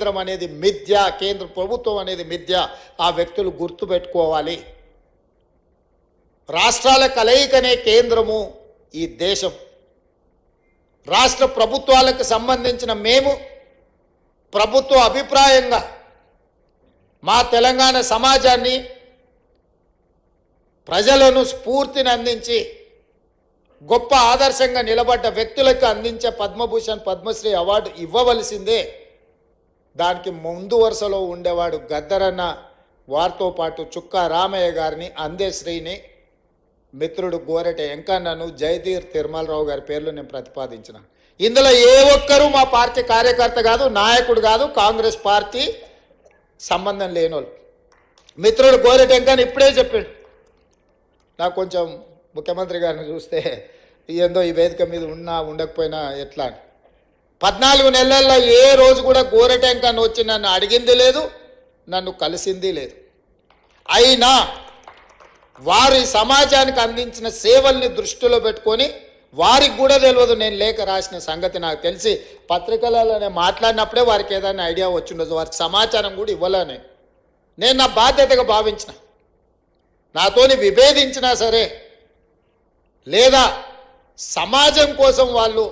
కేంద్రం అనేది మిథ్య, కేంద్ర ప్రభుత్వం అనేది మిథ్య. ఆ వ్యక్తులు గుర్తుపెట్టుకోవాలి. రాష్ట్రాల కలయికనే కేంద్రము ఈ దేశం. రాష్ట్ర ప్రభుత్వాలకు సంబంధించిన మేము ప్రభుత్వ అభిప్రాయంగా మా తెలంగాణ సమాజాన్ని, ప్రజలను స్ఫూర్తిని అందించి గొప్ప ఆదర్శంగా నిలబడ్డ వ్యక్తులకు అందించే పద్మభూషణ్, పద్మశ్రీ అవార్డు ఇవ్వవలసిందే. దానికి ముందు వరుసలో ఉండేవాడు గద్దరన్న, వారితో పాటు చుక్కా రామయ్య గారిని, అందశ్రీని, మిత్రుడు గోరెట వెంకన్నను, జయతీర్ తిరుమలరావు గారి పేర్లు నేను ప్రతిపాదించిన. ఇందులో ఏ ఒక్కరూ మా పార్టీ కార్యకర్త కాదు, నాయకుడు కాదు, కాంగ్రెస్ పార్టీ సంబంధం లేనోళ్ళు. మిత్రుడు గోరెట వెంకన్న ఇప్పుడే చెప్పాడు. నాకు కొంచెం ముఖ్యమంత్రి గారిని చూస్తే ఏందో ఈ వేదిక మీద ఉన్నా ఉండకపోయినా ఎట్లా అని. 14 నెలల్లో ఏ రోజు కూడా గోరెట వెంకన్న వచ్చి నన్ను అడిగింది లేదు, నన్ను కలిసింది లేదు. అయినా వారి సమాజానికి అందించిన సేవల్ని దృష్టిలో పెట్టుకొని వారికి కూడా తెలియదు నేను లేఖ రాసిన సంగతి నాకు తెలిసి పత్రికలలోనే మాట్లాడినప్పుడే వారికి ఏదైనా ఐడియా వచ్చిండదు. వారికి సమాచారం కూడా ఇవ్వలేనే. నేను నా బాధ్యతగా భావించిన. నాతోని విభేదించినా సరే, లేదా సమాజం కోసం వాళ్ళు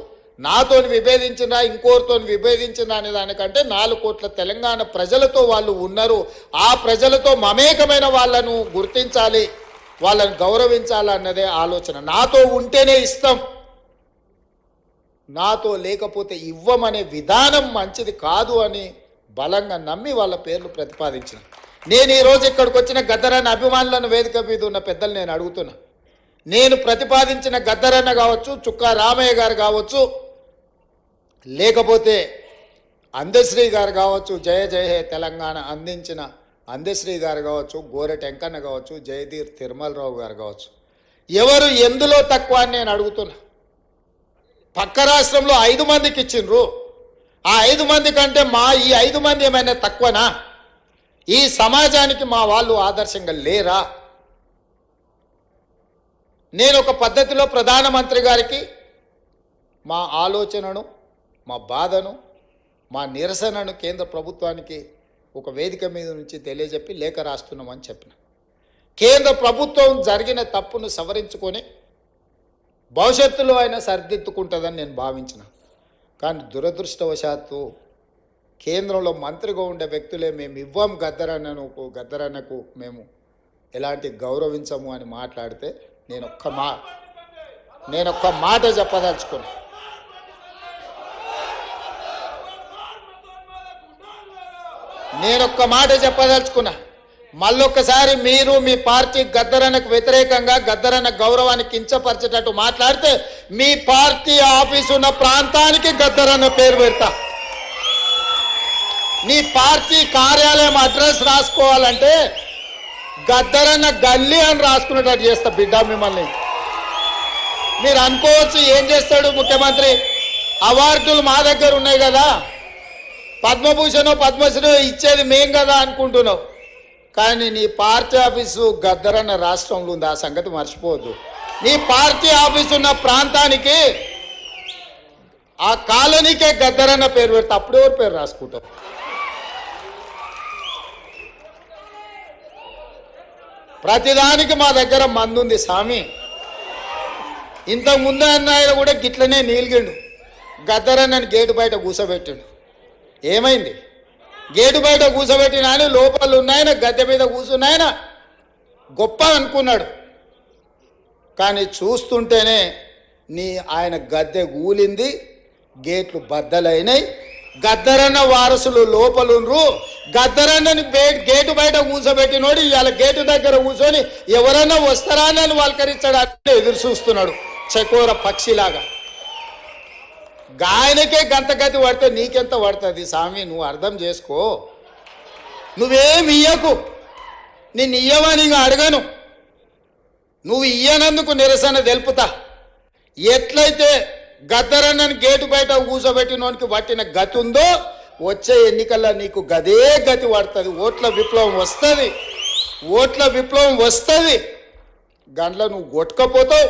నాతోని విభేదించినా ఇంకోరితో విభేదించినా అనే దానికంటే 4 కోట్ల తెలంగాణ ప్రజలతో వాళ్ళు ఉన్నారు. ఆ ప్రజలతో మమేకమైన వాళ్ళను గుర్తించాలి, వాళ్ళని గౌరవించాలి అన్నదే ఆలోచన. నాతో ఉంటేనే ఇస్తాం, నాతో లేకపోతే ఇవ్వమనే విధానం మంచిది కాదు అని బలంగా నమ్మి వాళ్ళ పేర్లు ప్రతిపాదించిన. నేను ఈరోజు ఇక్కడికి వచ్చిన గద్దరన్న అభిమానులను, వేదిక మీద ఉన్న పెద్దలు నేను అడుగుతున్నా. నేను ప్రతిపాదించిన గద్దరన్న కావచ్చు, చుక్కా రామయ్య గారు కావచ్చు, లేకపోతే అందశ్రీ గారు కావచ్చు, జయ జయ హే తెలంగాణ అందించిన అందశ్రీ గారు కావచ్చు, గోరెట వెంకన్న కావచ్చు, జయధీర్ తిరుమలరావు గారు కావచ్చు, ఎవరు ఎందులో తక్కువ అని నేను అడుగుతున్నా. పక్క రాష్ట్రంలో 5 మందికి ఇచ్చిండ్రు. ఆ 5 మంది కంటే ఈ 5 మంది ఏమైనా తక్కువనా? ఈ సమాజానికి మా వాళ్ళు ఆదర్శంగా లేరా? నేను ఒక పద్ధతిలో ప్రధానమంత్రి గారికి మా ఆలోచనను, మా బాధను, మా నిరసనను కేంద్ర ప్రభుత్వానికి ఒక వేదిక మీద నుంచి తెలియజెప్పి లేఖ రాస్తున్నామని చెప్పిన. కేంద్ర ప్రభుత్వం జరిగిన తప్పును సవరించుకొని భవిష్యత్తులో అయినా సరిదిద్దుకుంటుందని నేను భావించిన. కానీ దురదృష్టవశాత్తు కేంద్రంలో మంత్రిగా ఉండే వ్యక్తులే మేము ఇవ్వం గద్దరన్నకు మేము ఎలాంటి గౌరవించము అని మాట్లాడితే నేను ఒక్క మాట చెప్పదలుచుకున్నా. మళ్ళొక్కసారి మీరు మీ పార్టీ గద్దరన్నకు వ్యతిరేకంగా, గద్దరన్న గౌరవాన్ని కించపరిచేటట్టు మాట్లాడితే మీ పార్టీ ఆఫీసు ఉన్న ప్రాంతానికి గద్దరన్న పేరు పెడతా. నీ పార్టీ కార్యాలయం అడ్రస్ రాసుకోవాలంటే గద్దరన్న గల్లీ అని రాసుకునేటట్టు చేస్తా బిడ్డ మిమ్మల్ని. మీరు అనుకోవచ్చు ఏం చేస్తాడు ముఖ్యమంత్రి, అవార్డులు మా దగ్గర ఉన్నాయి కదా, పద్మభూషణ్ పద్మశ్రీ ఇచ్చేది మేం కదా అనుకుంటున్నావు. కానీ నీ పార్టీ ఆఫీసు గద్దరన్న రాష్ట్రంలో ఉంది, ఆ సంగతి మర్చిపోవద్దు. నీ పార్టీ ఆఫీసు ఉన్న ప్రాంతానికి, ఆ కాలనీకే గద్దరన్న పేరు పెడితే అప్పుడు ఎవరు పేరు రాసుకుంటావు? ప్రతిదానికి మా దగ్గర మందుంది స్వామి. ఇంతకుముందు అన్న కూడా గిట్లనే నీలిగిండు. గద్దరన్నని గేటు బయట కూర్చోబెట్టిండు. ఏమైంది? గేటు బయట కూర్చోబెట్టిన ఆయన లోపల ఉన్నాయన, గద్దె మీద కూర్చున్నాయన గొప్ప అనుకున్నాడు. కానీ చూస్తుంటేనే ఆయన గద్దె కూలింది, గేట్లు బద్దలైనాయి. గద్దరన్న వారసులు లోపలుండ్రు. గద్దరన్నని గేటు బయట కూర్చోబెట్టినోడు ఇవాళ గేటు దగ్గర కూర్చొని ఎవరన్నా వస్తారా అని వాళ్ళకరిస్తాడు అంటే ఎదురు చూస్తున్నాడు చకోర పక్షిలాగా. గాయనకే గంతగతి పడితే నీకెంత పడుతుంది స్వామి? నువ్వు అర్థం చేసుకో. నువ్వేమి ఇయ్యకు, నేను ఇయ్యవని అడగను. నువ్వు ఇయ్యనందుకు నిరసన తెలుపుతా. ఎట్లయితే గద్దరన్నని గేటు బయట కూర్చోబెట్టినోనికి పట్టిన గతి ఉందో వచ్చే ఎన్నికల్లో నీకు గదే గతి పడుతుంది. ఓట్ల విప్లవం వస్తుంది. గండ్ల నువ్వు కొట్టుకపోతావు.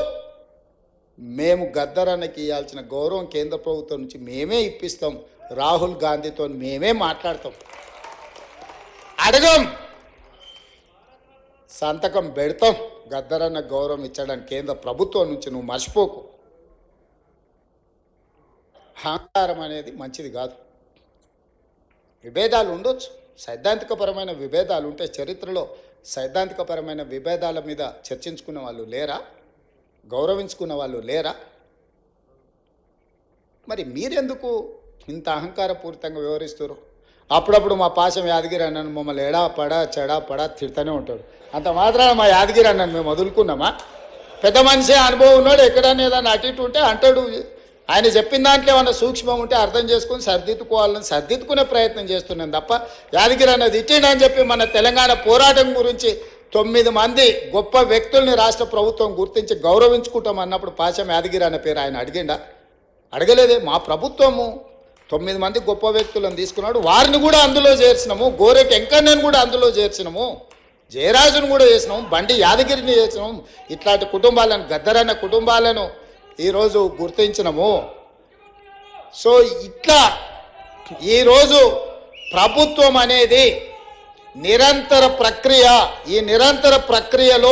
మేము గద్దరన్నకి ఇవ్వాల్సిన గౌరవం కేంద్ర ప్రభుత్వం నుంచి మేమే ఇప్పిస్తాం. రాహుల్ గాంధీతో మేమే మాట్లాడతాం, అడగం, సంతకం పెడతాం. గద్దరన్న గౌరవం ఇచ్చడానికి కేంద్ర ప్రభుత్వం నుంచి నువ్వు మర్చిపోకు. అహంకారం అనేది మంచిది కాదు. విభేదాలు ఉండొచ్చు, సైద్ధాంతికపరమైన విభేదాలు ఉంటే. చరిత్రలో సైద్ధాంతికపరమైన విభేదాల మీద చర్చించుకున్న వాళ్ళు లేరా? గౌరవించుకున్న వాళ్ళు లేరా? మరి మీరెందుకు ఇంత అహంకారపూరితంగా వ్యవహరిస్తారు? అప్పుడప్పుడు మా పాశం యాదగిరి అన్నను మమ్మల్ని ఎడా పడా చెడా పడా తిడుతూనే ఉంటాడు. అంత మాత్రాన మా యాదగిరి అన్నను మేము వదులుకున్నామా? పెద్ద మనిషి అనుభవం ఉన్నాడు, ఎక్కడైనా ఏదైనా అటు ఇటు ఉంటే అంటాడు. ఆయన చెప్పిన దాంట్లో ఏమన్నా సూక్ష్మం ఉంటే అర్థం చేసుకుని సర్దిద్దుకోవాలని సర్దిద్దుకునే ప్రయత్నం చేస్తున్నాను తప్ప యాదగిరి అన్నది ఇట్టిండని చెప్పి మన తెలంగాణ పోరాటం గురించి 9 మంది గొప్ప వ్యక్తుల్ని రాష్ట్ర ప్రభుత్వం గుర్తించి గౌరవించుకుంటాం అన్నప్పుడు పాశం యాదగిరి అన్న పేరు ఆయన అడిగిండా? అడగలేదే. మా ప్రభుత్వము 9 మంది గొప్ప వ్యక్తులను తీసుకున్నాడు, వారిని కూడా అందులో చేర్చినాము. గోరెకి వెంకన్నను కూడా అందులో చేర్చినాము, జయరాజును కూడా చేసినాము, బండి యాదగిరిని చేసినాము. ఇట్లాంటి కుటుంబాలను, గద్దరన్న కుటుంబాలను ఈరోజు గుర్తించినము. సో ఇట్లా ఈరోజు ప్రభుత్వం అనేది నిరంతర ప్రక్రియ. ఈ నిరంతర ప్రక్రియలో